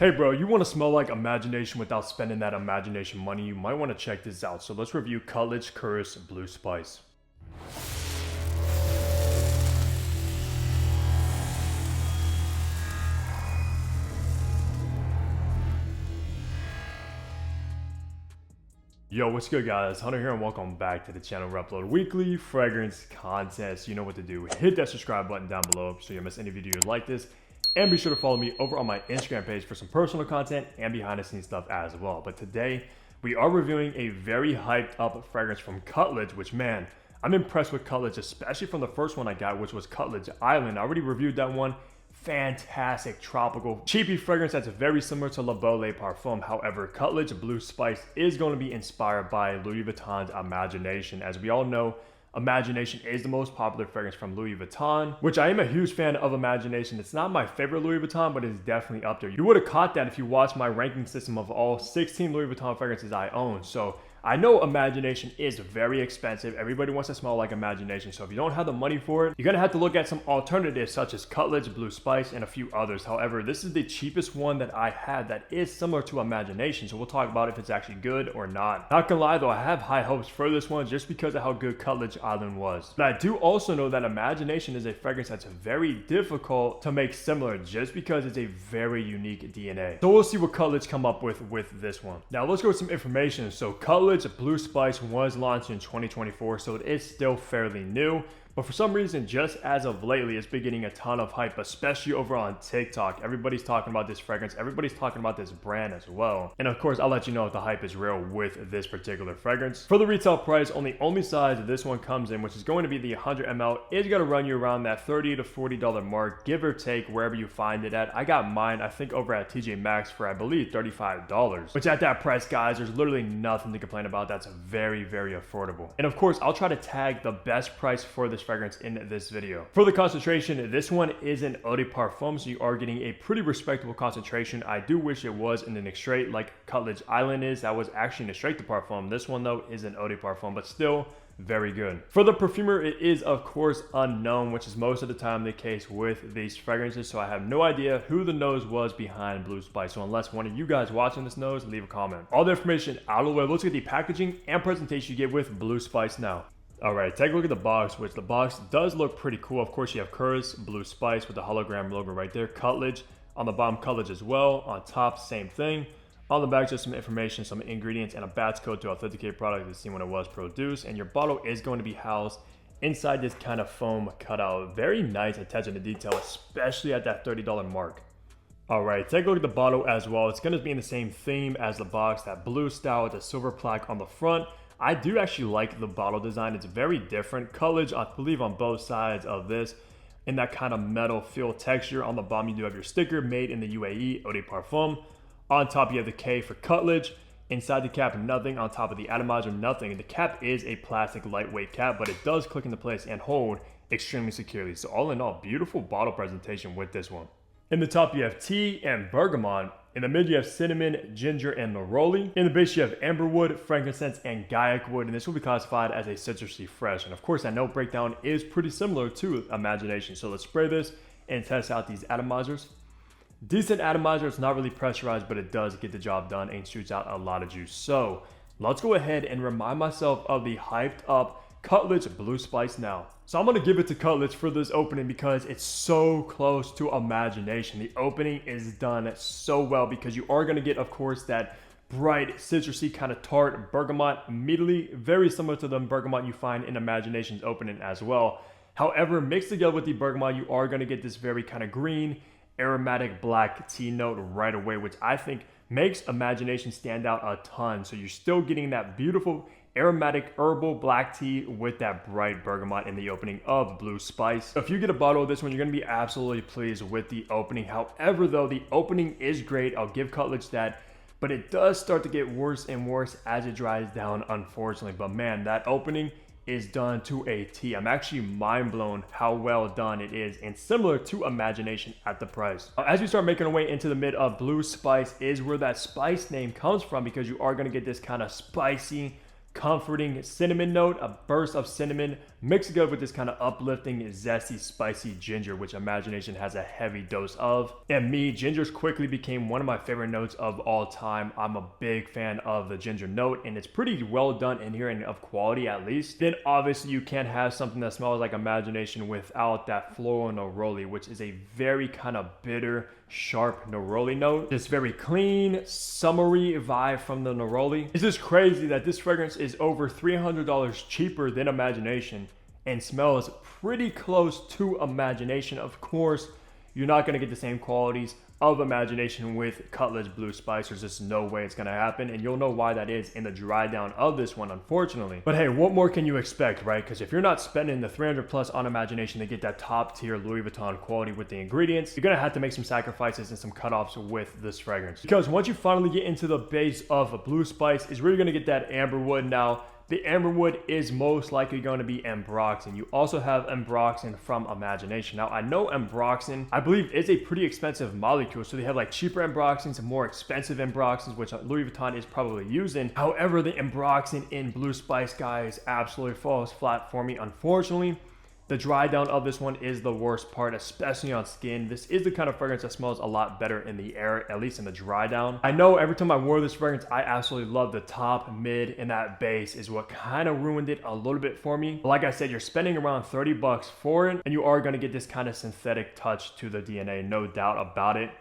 Hey bro, you want to smell like imagination without spending that imagination money? You might want to check this out. So let's review Khadlaj Karus Blu Spice. Yo, what's good guys? Hunter here and welcome back to the channel where I upload weekly fragrance content. So you know what to do. Hit that subscribe button down below so you don't miss any videos like this. And be sure to follow me over on my Instagram page for some personal content and behind the scenes stuff as well. But today, we are reviewing a very hyped up fragrance from Khadlaj, which man, I'm impressed with Khadlaj, especially from the first one I got, which was Khadlaj Island. I already reviewed that one. Fantastic tropical cheapie fragrance that's very similar to Le Beau Le Parfum. However, Khadlaj Blu Spice is going to be inspired by Louis Vuitton's Imagination. As we all know, Imagination is the most popular fragrance from Louis Vuitton, which I am a huge fan of Imagination. It's not my favorite Louis Vuitton, but it's definitely up there. You would have caught that if you watched my ranking system of all 16 Louis Vuitton fragrances I own. So I know Imagination is very expensive. Everybody wants to smell like Imagination. So if you don't have the money for it, you're going to have to look at some alternatives such as Khadlaj Blu Spice and a few others. However, this is the cheapest one that I had that is similar to Imagination. So we'll talk about if it's actually good or not. Not gonna lie though, I have high hopes for this one just because of how good Khadlaj Island was. But I do also know that Imagination is a fragrance that's very difficult to make similar just because it's a very unique DNA. So we'll see what Khadlaj come up with this one. Now let's go with some information. So Khadlaj Blu Spice was launched in 2024, so it is still fairly new. But for some reason, just as of lately, it's been getting a ton of hype, especially over on TikTok. Everybody's talking about this fragrance. Everybody's talking about this brand as well. And of course, I'll let you know if the hype is real with this particular fragrance. For the retail price, only size this one comes in, which is going to be the 100 ml, is going to run you around that $30 to $40 mark, give or take, wherever you find it at. I got mine, I think, over at TJ Maxx for, I believe, $35. Which at that price, guys, there's literally nothing to complain about. That's very, very affordable. And of course, I'll try to tag the best price for this fragrance in this video. For the concentration, this one is an eau de parfum, so you are getting a pretty respectable concentration. I do wish it was in an extrait like Khadlaj Island is. That was actually an extrait de parfum. This one though is an eau de parfum, but still very good. For the perfumer, it is of course unknown, which is most of the time the case with these fragrances, so I have no idea who the nose was behind Blu Spice. So unless one of you guys watching this knows, leave a comment. All the information out of the way. Let's get the packaging and presentation you get with Blu Spice now. Alright, take a look at the box, which the box does look pretty cool. Of course, you have Karus Blu Spice with the hologram logo right there. Khadlaj. On the bottom, Khadlaj as well. On top, same thing. On the back, just some information, some ingredients, and a batch code to authenticate product to see when it was produced. And your bottle is going to be housed inside this kind of foam cutout. Very nice attention to detail, especially at that $30 mark. Alright, take a look at the bottle as well. It's going to be in the same theme as the box, that blue style with the silver plaque on the front. I do actually like the bottle design. It's very different. Khadlaj, I believe, on both sides of this in that kind of metal feel texture. On the bottom, you do have your sticker, made in the UAE, eau de parfum. On top, you have the K for Khadlaj. Inside the cap, nothing. On top of the atomizer, nothing. The cap is a plastic lightweight cap, but it does click into place and hold extremely securely. So all in all, beautiful bottle presentation with this one. In the top, you have tea and bergamot. In the mid, you have cinnamon, ginger, and neroli. In the base, you have amberwood, frankincense, and gaiac wood, and this will be classified as a citrusy fresh. And of course, that note breakdown is pretty similar to Imagination. So let's spray this and test out these atomizers. Decent atomizer. It's not really pressurized, but it does get the job done and shoots out a lot of juice. So let's go ahead and remind myself of the hyped up Khadlaj Blu Spice now. So I'm going to give it to Khadlaj for this opening because it's so close to Imagination. The opening is done so well because you are going to get, of course, that bright, citrusy kind of tart bergamot immediately, very similar to the bergamot you find in Imagination's opening as well. However, mixed together with the bergamot, you are going to get this very kind of green, aromatic black tea note right away, which I think makes Imagination stand out a ton. So you're still getting that beautiful aromatic herbal black tea with that bright bergamot in the opening of Blu Spice. If you get a bottle of this one, you're going to be absolutely pleased with the opening. However, though, the opening is great. I'll give Khadlaj that, but it does start to get worse and worse as it dries down, unfortunately. But man, that opening is done to a T. I'm actually mind blown how well done it is, and similar to Imagination at the price. As we start making our way into the mid of Blu Spice is where that spice name comes from, because you are going to get this kind of spicy, comforting cinnamon note, a burst of cinnamon mixed good with this kind of uplifting, zesty, spicy ginger, which Imagination has a heavy dose of. And me, gingers quickly became one of my favorite notes of all time. I'm a big fan of the ginger note, and it's pretty well done in here and of quality at least. Then obviously you can't have something that smells like Imagination without that floral neroli, which is a very kind of bitter, sharp neroli note. This very clean, summery vibe from the neroli. It's just crazy that this fragrance is over $300 cheaper than Imagination and smells pretty close to Imagination. Of course, you're not going to get the same qualities of Imagination with Khadlaj Blu Spice. There's just no way it's going to happen, and you'll know why that is in the dry down of this one, unfortunately. But hey, what more can you expect, right? Because if you're not spending the 300 plus on Imagination to get that top tier Louis Vuitton quality with the ingredients, you're going to have to make some sacrifices and some cutoffs with this fragrance. Because once you finally get into the base of Blue Spice, is where you're going to get that amberwood. Now, the amberwood is most likely going to be ambroxan. You also have ambroxan from Imagination. Now, I know ambroxan, I believe, is a pretty expensive molecule. So they have like cheaper ambroxans and more expensive ambroxans, which Louis Vuitton is probably using. However, the ambroxan in Blue Spice, guys, absolutely falls flat for me, unfortunately. The dry down of this one is the worst part, especially on skin. This is the kind of fragrance that smells a lot better in the air, at least in the dry down. I know every time I wore this fragrance, I absolutely love the top, mid, and that base is what kind of ruined it a little bit for me. But like I said, you're spending around 30 bucks for it, and you are going to get this kind of synthetic touch to the DNA, no doubt about it.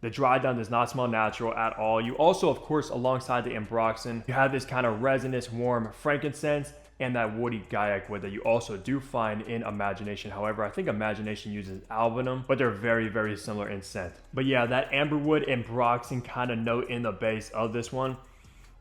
The dry down does not smell natural at all. You also, of course, alongside the ambroxan, you have this kind of resinous, warm frankincense and that woody gaiac wood that you also do find in Imagination. However, I think Imagination uses alpham, but they're very, very similar in scent. But yeah, that amberwood and ambroxan kind of note in the base of this one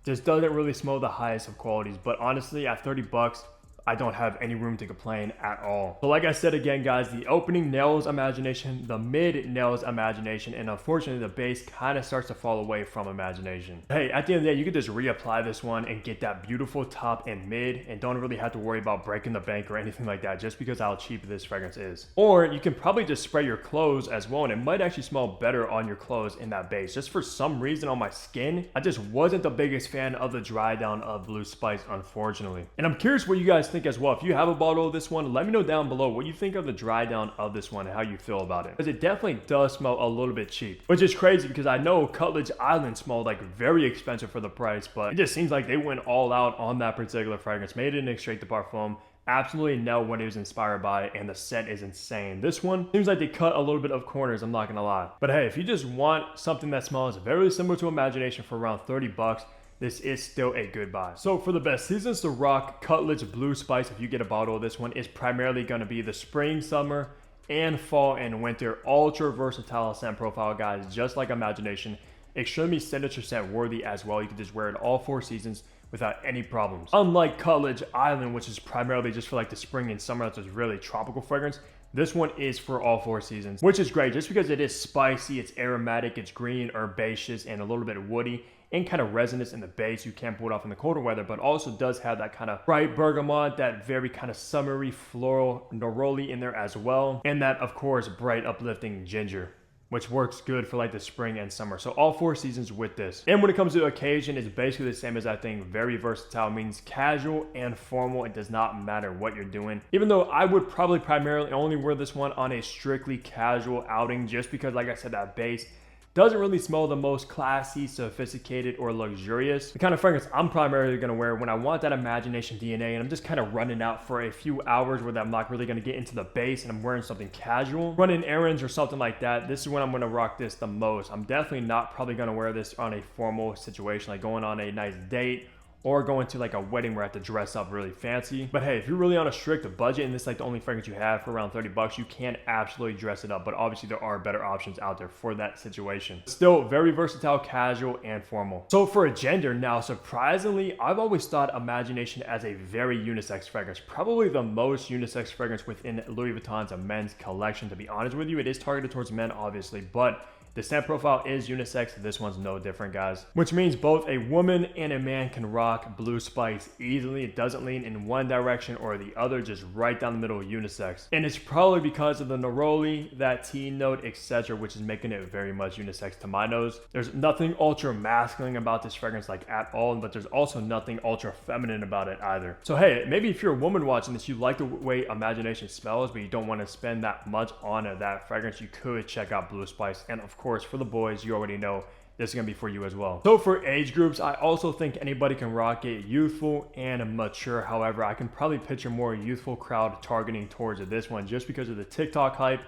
just doesn't really smell the highest of qualities. But honestly, at 30 bucks, I don't have any room to complain at all. So like I said again, guys, the opening nails Imagination, the mid nails Imagination, and unfortunately the base kind of starts to fall away from Imagination. Hey, at the end of the day, you could just reapply this one and get that beautiful top and mid and don't really have to worry about breaking the bank or anything like that just because how cheap this fragrance is. Or you can probably just spray your clothes as well, and it might actually smell better on your clothes in that base. Just for some reason on my skin, I just wasn't the biggest fan of the dry down of Blue Spice, unfortunately. And I'm curious what you guys think as well. If you have a bottle of this one, let me know down below what you think of the dry down of this one and how you feel about it, because it definitely does smell a little bit cheap, which is crazy because I know Khadlaj Island smelled like very expensive for the price, but it just seems like they went all out on that particular fragrance, made it an extrait de parfum, absolutely know what it was inspired by, and the scent is insane. This one seems like they cut a little bit of corners, I'm not gonna lie. But hey, if you just want something that smells very similar to Imagination for around 30 bucks, this is still a good buy. So for the best seasons to rock Khadlaj Blue Spice, if you get a bottle of this one, is primarily going to be the spring, summer, and fall and winter ultra versatile scent profile, guys, just like Imagination. Extremely signature scent worthy as well. You can just wear it all 4 seasons without any problems. Unlike Khadlaj Island, which is primarily just for like the spring and summer, that's a really tropical fragrance, this one is for all 4 seasons, which is great just because it is spicy, it's aromatic, it's green, herbaceous, and a little bit woody, and kind of resinous in the base. You can pull it off in the colder weather, but also does have that kind of bright bergamot, that very kind of summery floral neroli in there as well, and that, of course, bright uplifting ginger, which works good for like the spring and summer. So all 4 seasons with this. And when it comes to occasion, it's basically the same as that thing. Very versatile, means casual and formal. It does not matter what you're doing. Even though I would probably primarily only wear this one on a strictly casual outing, just because, like I said, that base doesn't really smell the most classy, sophisticated, or luxurious. The kind of fragrance I'm primarily gonna wear when I want that Imagination DNA and I'm just kind of running out for a few hours where I'm not really gonna get into the base and I'm wearing something casual, running errands or something like that. This is when I'm gonna rock this the most. I'm definitely not probably gonna wear this on a formal situation, like going on a nice date or going to like a wedding where I have to dress up really fancy. But hey, if you're really on a strict budget and this is like the only fragrance you have for around 30 bucks, you can absolutely dress it up. But obviously there are better options out there for that situation. Still very versatile, casual, and formal. So for a gender now, surprisingly, I've always thought Imagination as a very unisex fragrance. Probably the most unisex fragrance within Louis Vuitton's men's collection, to be honest with you. It is targeted towards men, obviously, but The scent profile is unisex. This one's no different, guys. Which means both a woman and a man can rock Blue Spice easily. It doesn't lean in one direction or the other, just right down the middle, unisex. And it's probably because of the neroli, that tea note, etc., which is making it very much unisex to my nose. There's nothing ultra masculine about this fragrance like at all, but there's also nothing ultra feminine about it either. So hey, maybe if you're a woman watching this, you like the way Imagination smells, but you don't want to spend that much on that fragrance, you could check out Blue Spice. And of course, for the boys, you already know this is going to be for you as well. So for age groups, I also think anybody can rock it, youthful and mature. However, I can probably picture more youthful crowd targeting towards this one just because of the TikTok hype,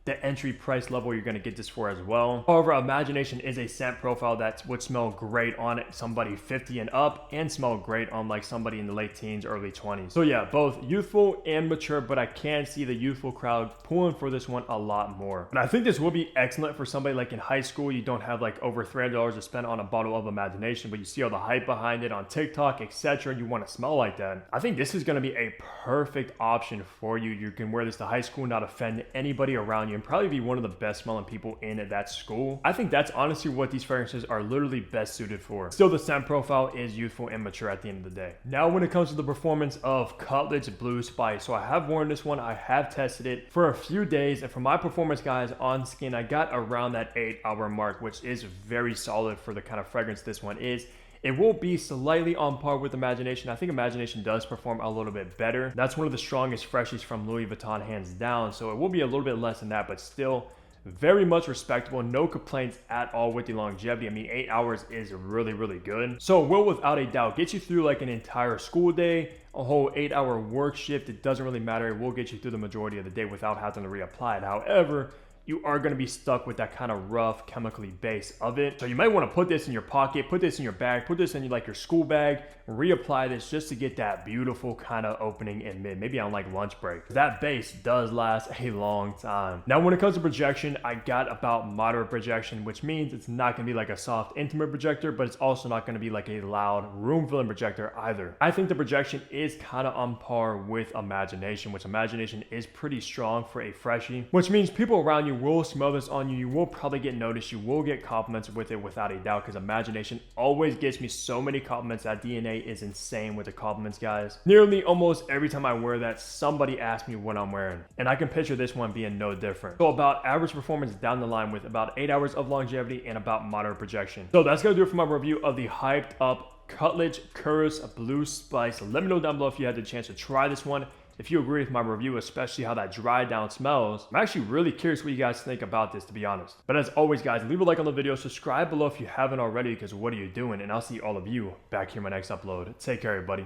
the entry price level you're going to get this for as well. However, Imagination is a scent profile that would smell great on somebody 50 and up, and smell great on like somebody in the late teens, early 20s. So yeah, both youthful and mature, but I can see the youthful crowd pulling for this one a lot more. And I think this will be excellent for somebody like in high school. You don't have like over $300 to spend on a bottle of Imagination, but you see all the hype behind it on TikTok, etc. You want to smell like that. I think this is going to be a perfect option for you. You can wear this to high school, not offend anybody around you, and probably be one of the best smelling people in that school. I think that's honestly what these fragrances are literally best suited for. Still, the scent profile is youthful and mature at the end of the day. Now, when it comes to the performance of Khadlaj Blue Spice, so I have worn this one, I have tested it for a few days, and for my performance, guys, on skin, I got around that 8-hour mark, which is very solid for the kind of fragrance this one is. It will be slightly on par with Imagination. I think Imagination does perform a little bit better. That's one of the strongest freshies from Louis Vuitton, hands down. So it will be a little bit less than that, but still very much respectable. No complaints at all with the longevity. I mean, 8 hours is really, really good. So it will, without a doubt, get you through like an entire school day, a whole 8-hour work shift. It doesn't really matter. It will get you through the majority of the day without having to reapply it. However, you are going to be stuck with that kind of rough chemically base of it. So you might want to put this in your pocket, put this in your bag, put this in like your school bag, reapply this just to get that beautiful kind of opening in mid, maybe on like lunch break. That base does last a long time. Now, when it comes to projection, I got about moderate projection, which means it's not going to be like a soft, intimate projector, but it's also not going to be like a loud room filling projector either. I think the projection is kind of on par with Imagination, which Imagination is pretty strong for a freshie, which means people around you will smell this on you. You will probably get noticed. You will get compliments with it without a doubt, because Imagination always gets me so many compliments. That DNA is insane with the compliments, guys. Nearly almost every time I wear that, somebody asks me what I'm wearing, and I can picture this one being no different. So about average performance down the line with about 8 hours of longevity and about moderate projection. So that's gonna do it for my review of the hyped up Khadlaj Karus Blue Spice. Let me know down below if you had the chance to try this one, if you agree with my review, especially how that dry down smells. I'm actually really curious what you guys think about this, to be honest. But as always, guys, leave a like on the video, subscribe below if you haven't already, because what are you doing? And I'll see all of you back here in my next upload. Take care, everybody.